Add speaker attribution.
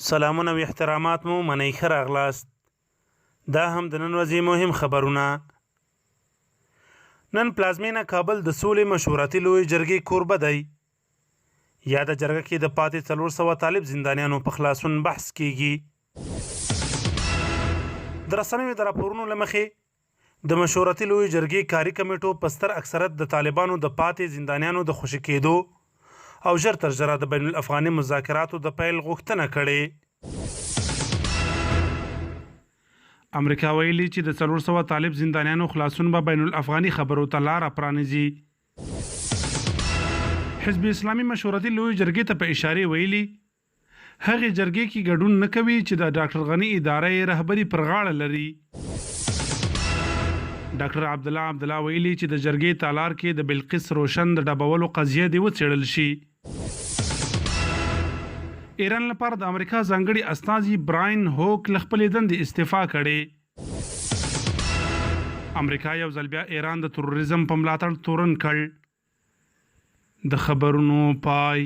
Speaker 1: سلامونه او احترامات مو منئ ښه راغلاست. دا هم د نن ورځې مهم خبرونه. نن پلازمینه کابل د سولې مشورتي لویې جرګې کوربه دی. یاده جرګه کې د پاتې 400 طالب زندانیانو په خلاصون بحث کیږي. د رسنیو د راپورونو له مخې د مشورتي لویې جرګې کاري کمیټو په ستر اکثرت د طالبانو د پاتې زندانیانو د خوشي کېدو او ژر تر ژره د بین الافغاني مذاکراتو د پیل غوښتنه کړې. امریکا ویلي چې د 400 طالب زندانیانو خلاصون به بین الافغاني خبرو ته لاره پرانیزي. حزب اسلامي مشورتي لویې جرګې ته په اشاره ویلي هغې جرګې کې ګډون نه کوي چې د ډاکټر غني اداره یې رهبري پر غاړه لري. ډاکټر عبدالله ویلي چې د جرګې تالار کې د بلقیس روشن د ډبولو قضیه دې وڅېړل شي. ایران لپاره د امریکا ځانګړي استازي براین هوک له خپلې دندې استعفا کړې. امریکا یو ځل بیا ایران د تروریزم په ملاتړ تورن کړ. د خبرونو پای.